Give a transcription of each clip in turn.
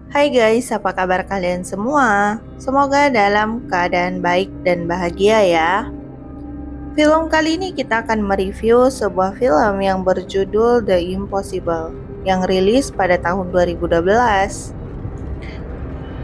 Hai guys, apa kabar kalian semua? Semoga dalam keadaan baik dan bahagia ya. Film kali ini kita akan mereview sebuah film yang berjudul The Impossible yang rilis pada tahun 2012.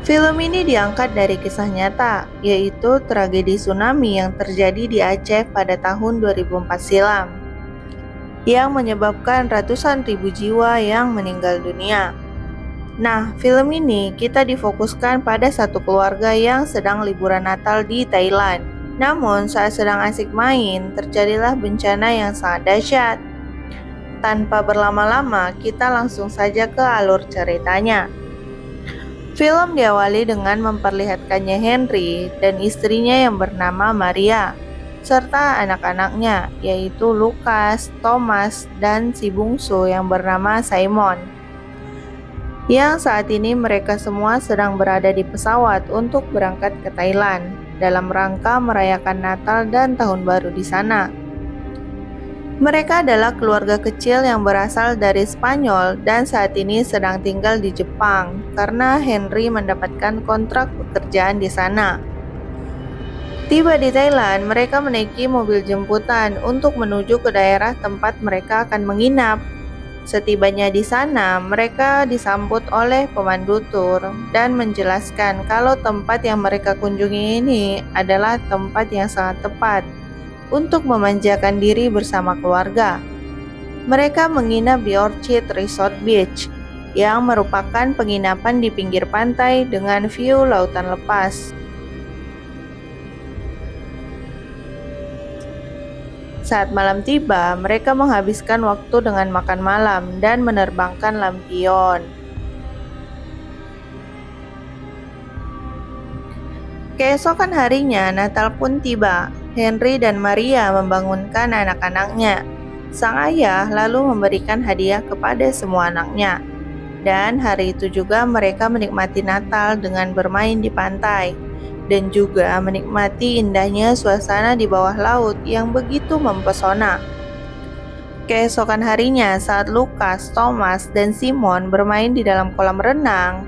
Film ini diangkat dari kisah nyata, yaitu tragedi tsunami yang terjadi di Aceh pada tahun 2004 silam, yang menyebabkan ratusan ribu jiwa yang meninggal dunia. Nah, film ini kita difokuskan pada satu keluarga yang sedang liburan Natal di Thailand. Namun, saat sedang asik main, terjadilah bencana yang sangat dahsyat. Tanpa berlama-lama, kita langsung saja ke alur ceritanya. Film diawali dengan memperlihatkannya Henry dan istrinya yang bernama Maria, serta anak-anaknya, yaitu Lucas, Thomas, dan si bungsu yang bernama Simon. Yang saat ini mereka semua sedang berada di pesawat untuk berangkat ke Thailand dalam rangka merayakan Natal dan Tahun Baru di sana. Mereka adalah keluarga kecil yang berasal dari Spanyol dan saat ini sedang tinggal di Jepang karena Henry mendapatkan kontrak pekerjaan di sana. Tiba di Thailand, mereka menaiki mobil jemputan untuk menuju ke daerah tempat mereka akan menginap. Setibanya di sana, mereka disambut oleh pemandu tur dan menjelaskan kalau tempat yang mereka kunjungi ini adalah tempat yang sangat tepat untuk memanjakan diri bersama keluarga. Mereka menginap di Orchid Resort Beach, yang merupakan penginapan di pinggir pantai dengan view lautan lepas. Saat malam tiba, mereka menghabiskan waktu dengan makan malam dan menerbangkan lampion. Keesokan harinya, Natal pun tiba. Henry dan Maria membangunkan anak-anaknya. Sang ayah lalu memberikan hadiah kepada semua anaknya. Dan hari itu juga mereka menikmati Natal dengan bermain di pantai. Dan juga menikmati indahnya suasana di bawah laut yang begitu mempesona. Keesokan harinya saat Lucas, Thomas, dan Simon bermain di dalam kolam renang,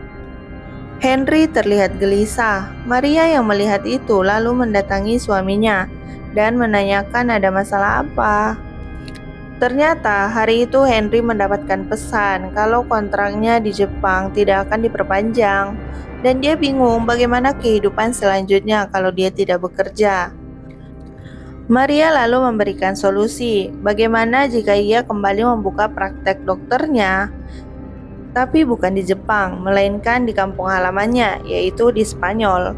Henry terlihat gelisah. Maria yang melihat itu lalu mendatangi suaminya dan menanyakan ada masalah apa. Ternyata hari itu Henry mendapatkan pesan kalau kontraknya di Jepang tidak akan diperpanjang dan dia bingung bagaimana kehidupan selanjutnya kalau dia tidak bekerja. Maria lalu memberikan solusi, bagaimana jika ia kembali membuka praktek dokternya, tapi bukan di Jepang, melainkan di kampung halamannya, yaitu di Spanyol.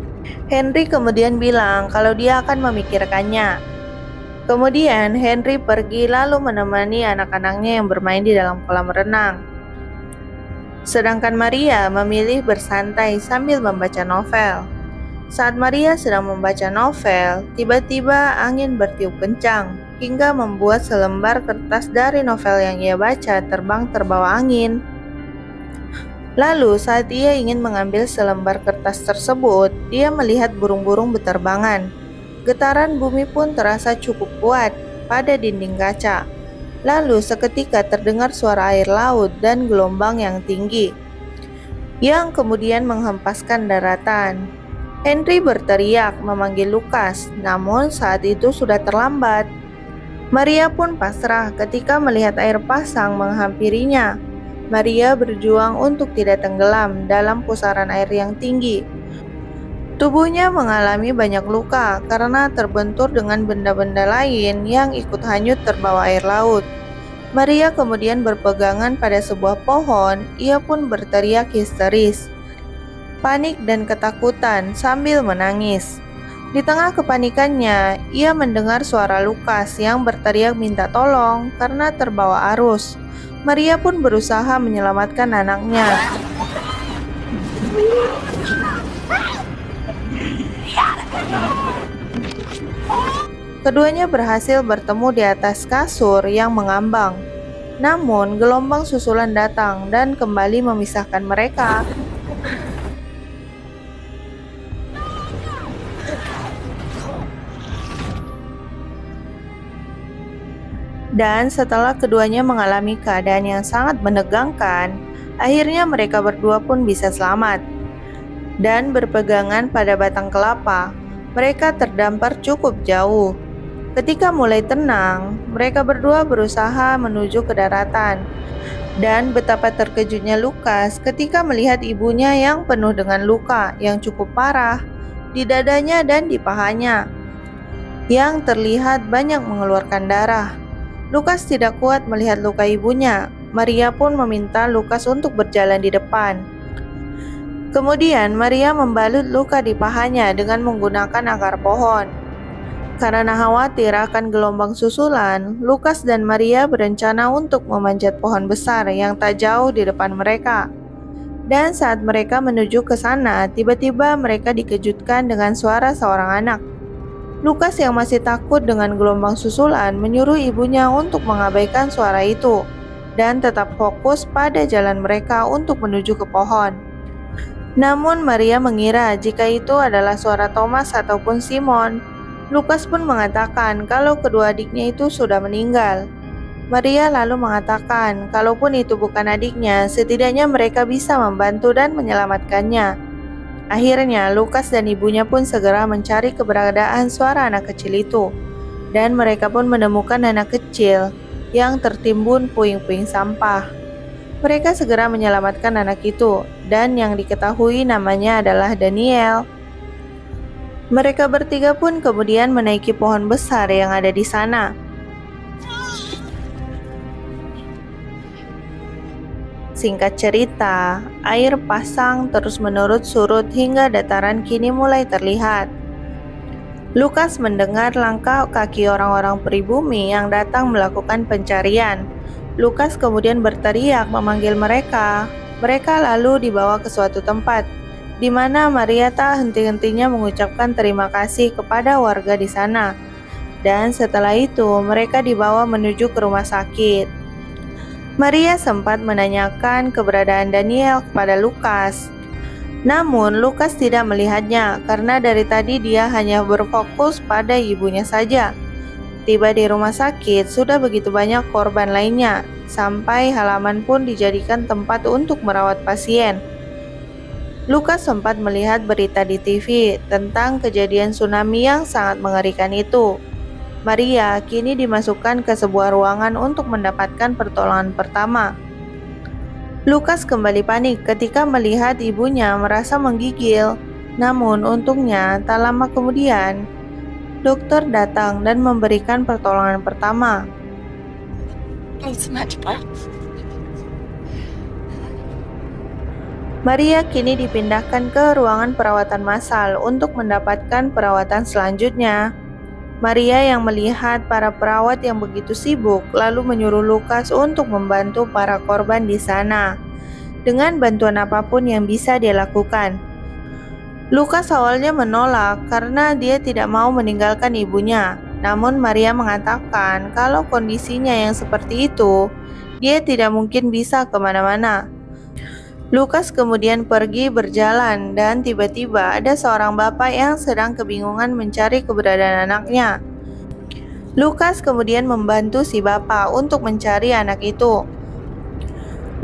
Henry kemudian bilang kalau dia akan memikirkannya. Kemudian Henry pergi lalu menemani anak-anaknya yang bermain di dalam kolam renang. Sedangkan Maria memilih bersantai sambil membaca novel. Saat Maria sedang membaca novel, tiba-tiba angin bertiup kencang hingga membuat selembar kertas dari novel yang ia baca terbang terbawa angin. Lalu saat ia ingin mengambil selembar kertas tersebut, dia melihat burung-burung berterbangan. Getaran bumi pun terasa cukup kuat pada dinding kaca. Lalu seketika terdengar suara air laut dan gelombang yang tinggi, yang kemudian menghempaskan daratan. Henry berteriak memanggil Lucas, namun saat itu sudah terlambat. Maria pun pasrah ketika melihat air pasang menghampirinya. Maria berjuang untuk tidak tenggelam dalam pusaran air yang tinggi. Tubuhnya mengalami banyak luka karena terbentur dengan benda-benda lain yang ikut hanyut terbawa air laut. Maria kemudian berpegangan pada sebuah pohon, ia pun berteriak histeris, panik dan ketakutan sambil menangis. Di tengah kepanikannya, ia mendengar suara Lucas yang berteriak minta tolong karena terbawa arus. Maria pun berusaha menyelamatkan anaknya. Keduanya berhasil bertemu di atas kasur yang mengambang. Namun, gelombang susulan datang dan kembali memisahkan mereka. Dan setelah keduanya mengalami keadaan yang sangat menegangkan, Akhirnya mereka berdua pun bisa selamat. Dan berpegangan pada batang kelapa, mereka terdampar cukup jauh. Ketika mulai tenang, mereka berdua berusaha menuju ke daratan. Dan betapa terkejutnya Lukas ketika melihat ibunya yang penuh dengan luka yang cukup parah di dadanya dan di pahanya, yang terlihat banyak mengeluarkan darah. Lukas tidak kuat melihat luka ibunya. Maria pun meminta Lukas untuk berjalan di depan. Kemudian Maria membalut luka di pahanya dengan menggunakan akar pohon. Karena khawatir akan gelombang susulan, Lukas dan Maria berencana untuk memanjat pohon besar yang tak jauh di depan mereka. Dan saat mereka menuju ke sana, tiba-tiba mereka dikejutkan dengan suara seorang anak. Lukas yang masih takut dengan gelombang susulan menyuruh ibunya untuk mengabaikan suara itu dan tetap fokus pada jalan mereka untuk menuju ke pohon. Namun Maria mengira jika itu adalah suara Thomas ataupun Simon. Lukas pun mengatakan kalau kedua adiknya itu sudah meninggal. Maria lalu mengatakan kalaupun itu bukan adiknya, setidaknya mereka bisa membantu dan menyelamatkannya. Akhirnya Lukas dan ibunya pun segera mencari keberadaan suara anak kecil itu. Dan mereka pun menemukan anak kecil yang tertimbun puing-puing sampah. Mereka segera menyelamatkan anak itu, dan yang diketahui namanya adalah Daniel. Mereka bertiga pun kemudian menaiki pohon besar yang ada di sana. Singkat cerita, air pasang terus-menerus surut hingga dataran kini mulai terlihat. Lukas mendengar langkah kaki orang-orang pribumi yang datang melakukan pencarian. Lukas kemudian berteriak memanggil mereka. Mereka lalu dibawa ke suatu tempat, di mana Maria tak henti-hentinya mengucapkan terima kasih kepada warga di sana. Dan setelah itu, mereka dibawa menuju ke rumah sakit. Maria sempat menanyakan keberadaan Daniel kepada Lukas. Namun, Lukas tidak melihatnya karena dari tadi dia hanya berfokus pada ibunya saja. Tiba di rumah sakit, sudah begitu banyak korban lainnya, sampai halaman pun dijadikan tempat untuk merawat pasien. Lukas sempat melihat berita di TV tentang kejadian tsunami yang sangat mengerikan itu. Maria kini dimasukkan ke sebuah ruangan untuk mendapatkan pertolongan pertama. Lukas kembali panik ketika melihat ibunya merasa menggigil. Namun untungnya tak lama kemudian, dokter datang dan memberikan pertolongan pertama. Maria kini dipindahkan ke ruangan perawatan massal untuk mendapatkan perawatan selanjutnya. Maria yang melihat para perawat yang begitu sibuk lalu menyuruh Lukas untuk membantu para korban di sana dengan bantuan apapun yang bisa dia lakukan. Lukas awalnya menolak karena dia tidak mau meninggalkan ibunya. Namun Maria mengatakan kalau kondisinya yang seperti itu, dia tidak mungkin bisa kemana-mana. Lukas kemudian pergi berjalan dan tiba-tiba ada seorang bapak yang sedang kebingungan mencari keberadaan anaknya. Lukas kemudian membantu si bapak untuk mencari anak itu.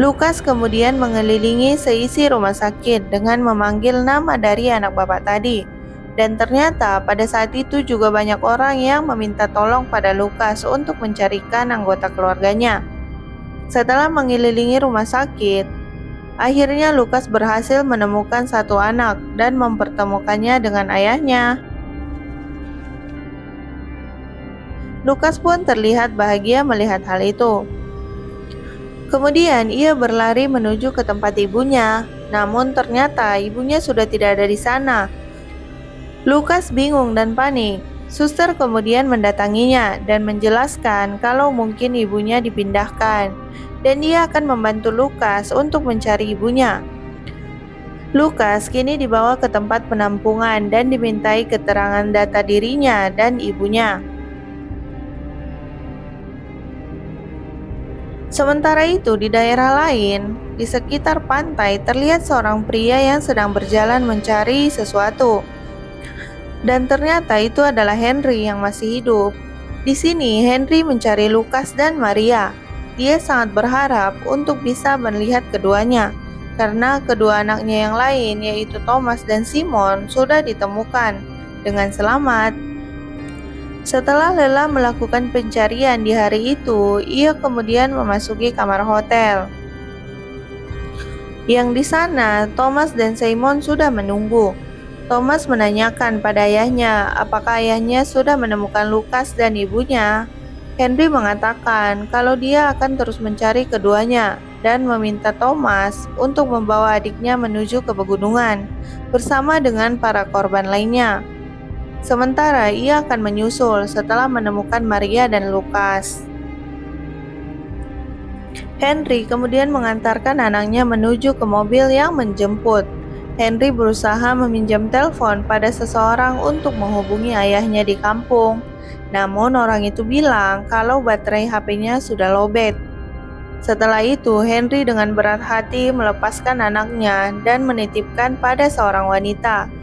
Lukas kemudian mengelilingi seisi rumah sakit dengan memanggil nama dari anak bapak tadi. Dan ternyata pada saat itu juga banyak orang yang meminta tolong pada Lukas untuk mencarikan anggota keluarganya. Setelah mengelilingi rumah sakit, akhirnya Lukas berhasil menemukan satu anak dan mempertemukannya dengan ayahnya. Lukas pun terlihat bahagia melihat hal itu. Kemudian ia berlari menuju ke tempat ibunya, namun ternyata ibunya sudah tidak ada di sana. Lukas bingung dan panik. Suster kemudian mendatanginya dan menjelaskan kalau mungkin ibunya dipindahkan, dan dia akan membantu Lukas untuk mencari ibunya. Lukas kini dibawa ke tempat penampungan dan dimintai keterangan data dirinya dan ibunya. Sementara itu di daerah lain, di sekitar pantai terlihat seorang pria yang sedang berjalan mencari sesuatu. Dan ternyata itu adalah Henry yang masih hidup. Di sini Henry mencari Lukas dan Maria. dia sangat berharap untuk bisa melihat keduanya, karena kedua anaknya yang lain yaitu Thomas dan Simon sudah ditemukan dengan selamat. Setelah lelah melakukan pencarian di hari itu, ia kemudian memasuki kamar hotel. Yang di sana, Thomas dan Simon sudah menunggu. Thomas menanyakan pada ayahnya apakah ayahnya sudah menemukan Lucas dan ibunya. Henry mengatakan kalau dia akan terus mencari keduanya dan meminta Thomas untuk membawa adiknya menuju ke pegunungan bersama dengan para korban lainnya. Sementara ia akan menyusul setelah menemukan Maria dan Lucas. Henry kemudian mengantarkan anaknya menuju ke mobil yang menjemput. Henry berusaha meminjam telepon pada seseorang untuk menghubungi ayahnya di kampung. Namun orang itu bilang kalau baterai HP-nya sudah lowbat. Setelah itu, Henry dengan berat hati melepaskan anaknya dan menitipkan pada seorang wanita.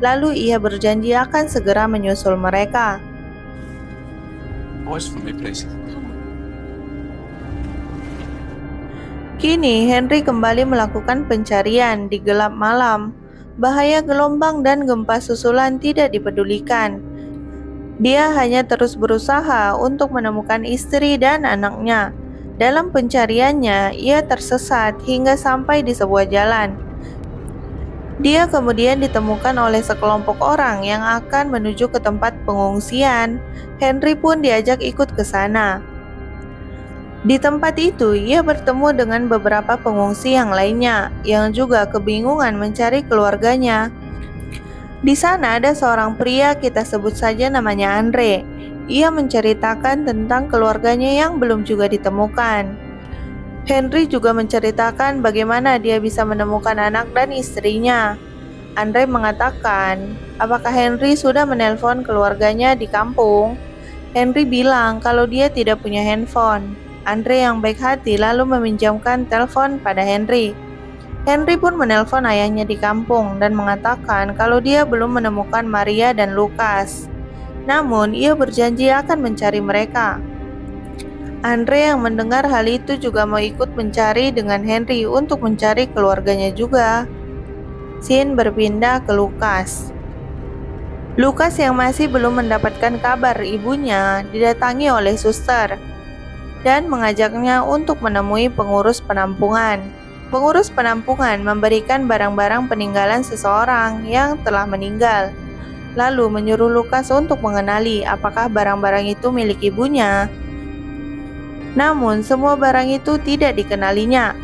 Lalu ia berjanji akan segera menyusul mereka. Kini Henry kembali melakukan pencarian di gelap malam. Bahaya gelombang dan gempa susulan tidak dipedulikan. Dia hanya terus berusaha untuk menemukan istri dan anaknya. Dalam pencariannya, ia tersesat hingga sampai di sebuah jalan. Dia kemudian ditemukan oleh sekelompok orang yang akan menuju ke tempat pengungsian. Henry pun diajak ikut ke sana. Di tempat itu, ia bertemu dengan beberapa pengungsi yang lainnya yang juga kebingungan mencari keluarganya. Di sana ada seorang pria, kita sebut saja namanya Andre. Ia menceritakan tentang keluarganya yang belum juga ditemukan. Henry juga menceritakan bagaimana dia bisa menemukan anak dan istrinya. Andre mengatakan, apakah Henry sudah menelpon keluarganya di kampung? Henry bilang kalau dia tidak punya handphone. Andre yang baik hati lalu meminjamkan telepon pada Henry. Henry pun menelpon ayahnya di kampung dan mengatakan kalau dia belum menemukan Maria dan Lucas. Namun, ia berjanji akan mencari mereka. Andre yang mendengar hal itu juga mau ikut mencari dengan Henry untuk mencari keluarganya juga. Scene berpindah ke Lucas. Lucas yang masih belum mendapatkan kabar ibunya didatangi oleh suster dan mengajaknya untuk menemui pengurus penampungan. Pengurus penampungan memberikan barang-barang peninggalan seseorang yang telah meninggal, lalu menyuruh Lucas untuk mengenali apakah barang-barang itu milik ibunya. Namun semua barang itu tidak dikenalinya.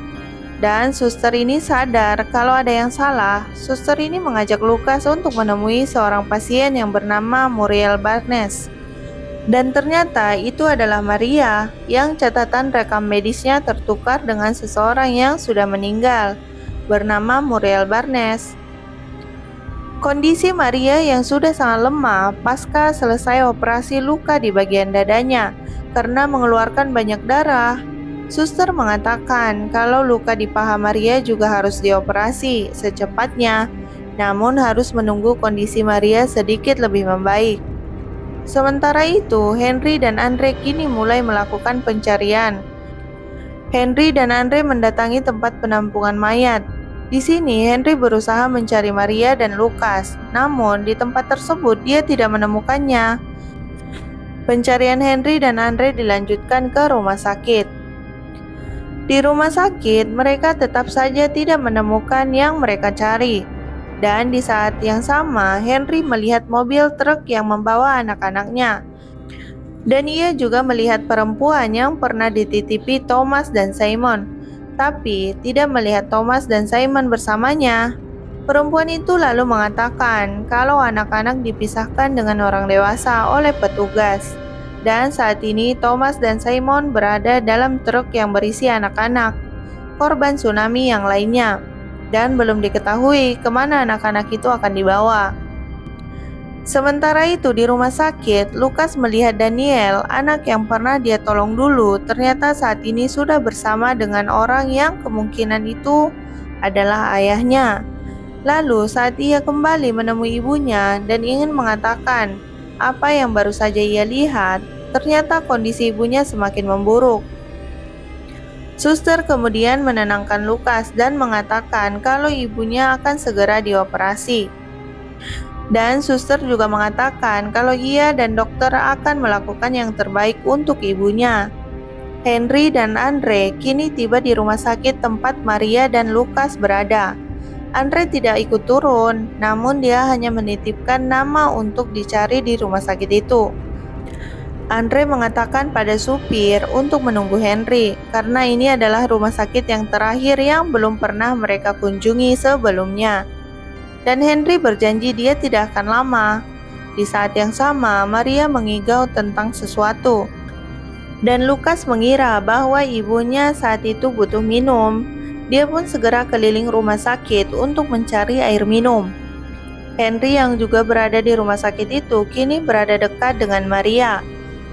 Dan suster ini sadar kalau ada yang salah. Suster ini mengajak Lucas untuk menemui seorang pasien yang bernama Muriel Barnes. Dan ternyata itu adalah Maria yang catatan rekam medisnya tertukar dengan seseorang yang sudah meninggal bernama Muriel Barnes. Kondisi Maria yang sudah sangat lemah pasca selesai operasi luka di bagian dadanya karena mengeluarkan banyak darah. Suster mengatakan kalau luka di paha Maria juga harus dioperasi secepatnya, namun harus menunggu kondisi Maria sedikit lebih membaik. Sementara itu, Henry dan Andre kini mulai melakukan pencarian. Henry dan Andre mendatangi tempat penampungan mayat. Di sini, Henry berusaha mencari Maria dan Lucas, namun di tempat tersebut dia tidak menemukannya. Pencarian Henry dan Andre dilanjutkan ke rumah sakit. Di rumah sakit, mereka tetap saja tidak menemukan yang mereka cari. Dan di saat yang sama, Henry melihat mobil truk yang membawa anak-anaknya. Dan ia juga melihat perempuan yang pernah dititipi Thomas dan Simon, tapi tidak melihat Thomas dan Simon bersamanya. Perempuan itu lalu mengatakan kalau anak-anak dipisahkan dengan orang dewasa oleh petugas. Dan saat ini Thomas dan Simon berada dalam truk yang berisi anak-anak, korban tsunami yang lainnya. Dan belum diketahui kemana anak-anak itu akan dibawa. Sementara itu di rumah sakit, Lucas melihat Daniel, anak yang pernah dia tolong dulu, ternyata saat ini sudah bersama dengan orang yang kemungkinan itu adalah ayahnya. Lalu saat ia kembali menemui ibunya dan ingin mengatakan apa yang baru saja ia lihat, ternyata kondisi ibunya semakin memburuk. Suster kemudian menenangkan Lukas dan mengatakan kalau ibunya akan segera dioperasi. Dan suster juga mengatakan kalau ia dan dokter akan melakukan yang terbaik untuk ibunya. Henry dan Andre kini tiba di rumah sakit tempat Maria dan Lukas berada. Andre tidak ikut turun, namun dia hanya menitipkan nama untuk dicari di rumah sakit itu. Andre mengatakan pada supir untuk menunggu Henry, karena ini adalah rumah sakit yang terakhir yang belum pernah mereka kunjungi sebelumnya. Dan Henry berjanji dia tidak akan lama. Di saat yang sama, Maria mengigau tentang sesuatu. Dan Lukas mengira bahwa ibunya saat itu butuh minum. Dia pun segera keliling rumah sakit untuk mencari air minum. Henry yang juga berada di rumah sakit itu kini berada dekat dengan Maria.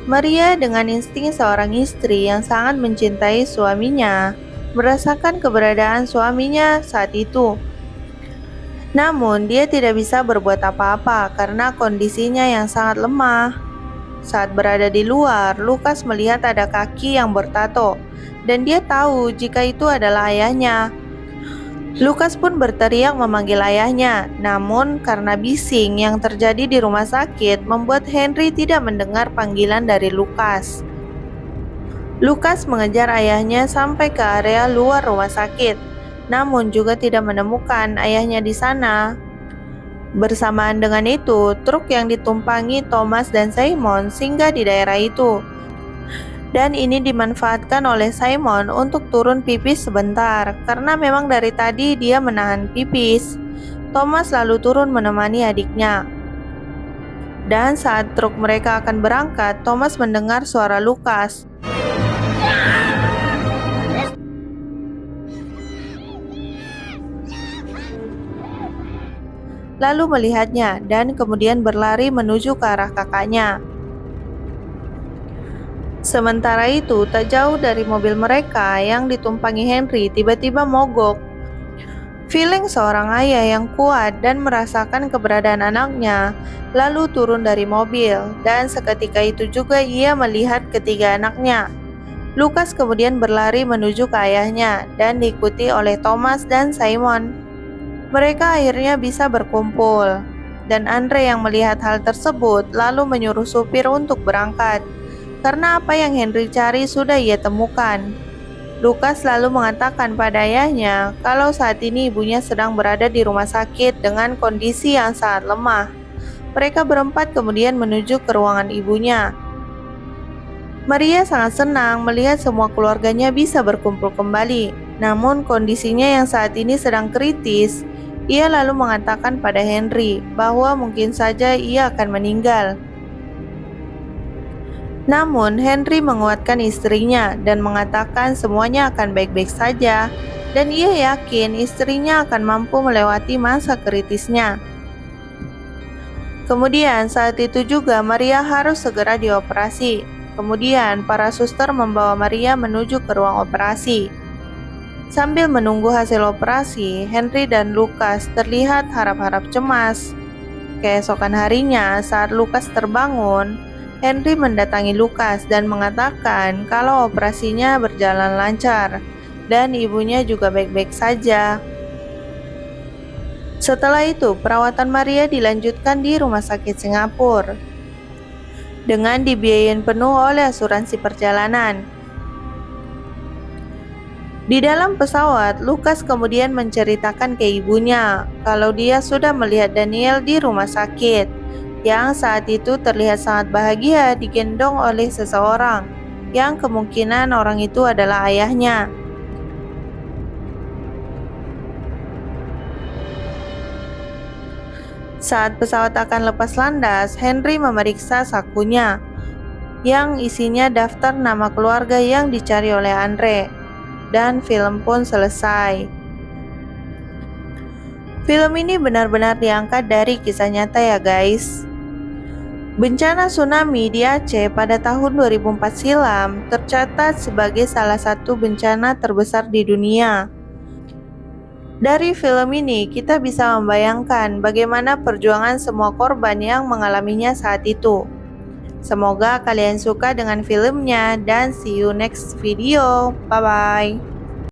Maria dengan insting seorang istri yang sangat mencintai suaminya, merasakan keberadaan suaminya saat itu. Namun dia tidak bisa berbuat apa-apa karena kondisinya yang sangat lemah. Saat berada di luar, Lukas melihat ada kaki yang bertato, dan dia tahu jika itu adalah ayahnya. Lukas pun berteriak memanggil ayahnya, namun karena bising yang terjadi di rumah sakit membuat Henry tidak mendengar panggilan dari Lukas. Lukas mengejar ayahnya sampai ke area luar rumah sakit, namun juga tidak menemukan ayahnya di sana. Bersamaan dengan itu, truk yang ditumpangi Thomas dan Simon singgah di daerah itu. Dan ini dimanfaatkan oleh Simon untuk turun pipis sebentar, karena memang dari tadi dia menahan pipis. Thomas lalu turun menemani adiknya. Dan saat truk mereka akan berangkat, Thomas mendengar suara Lukas. Lalu melihatnya dan kemudian berlari menuju ke arah kakaknya. Sementara itu, tak jauh dari mobil mereka yang ditumpangi Henry tiba-tiba mogok. Feeling seorang ayah yang kuat dan merasakan keberadaan anaknya, lalu turun dari mobil, dan seketika itu juga ia melihat ketiga anaknya. Lukas kemudian berlari menuju ke ayahnya dan diikuti oleh Thomas dan Simon. Mereka akhirnya bisa berkumpul, dan Andre yang melihat hal tersebut lalu menyuruh supir untuk berangkat. Karena apa yang Henry cari sudah ia temukan. Lukas lalu mengatakan pada ayahnya kalau saat ini ibunya sedang berada di rumah sakit dengan kondisi yang sangat lemah. Mereka berempat kemudian menuju ke ruangan ibunya. Maria sangat senang melihat semua keluarganya bisa berkumpul kembali. Namun kondisinya yang saat ini sedang kritis. Ia lalu mengatakan pada Henry bahwa mungkin saja ia akan meninggal. Namun Henry menguatkan istrinya dan mengatakan semuanya akan baik-baik saja, dan ia yakin istrinya akan mampu melewati masa kritisnya. Kemudian saat itu juga Maria harus segera dioperasi. Kemudian para suster membawa Maria menuju ke ruang operasi. Sambil menunggu hasil operasi, Henry dan Lukas terlihat harap-harap cemas. Keesokan harinya saat Lukas terbangun, Henry mendatangi Lukas dan mengatakan kalau operasinya berjalan lancar dan ibunya juga baik-baik saja. Setelah itu, perawatan Maria dilanjutkan di rumah sakit Singapura dengan dibiayain penuh oleh asuransi perjalanan. Di dalam pesawat, Lukas kemudian menceritakan ke ibunya kalau dia sudah melihat Daniel di rumah sakit, yang saat itu terlihat sangat bahagia digendong oleh seseorang, yang kemungkinan orang itu adalah ayahnya. Saat pesawat akan lepas landas, Henry memeriksa sakunya, yang isinya daftar nama keluarga yang dicari oleh Andre, dan film pun selesai. Film ini benar-benar diangkat dari kisah nyata ya guys. Bencana tsunami di Aceh pada tahun 2004 silam tercatat sebagai salah satu bencana terbesar di dunia. Dari film ini kita bisa membayangkan bagaimana perjuangan semua korban yang mengalaminya saat itu. Semoga kalian suka dengan filmnya dan see you next video. Bye bye.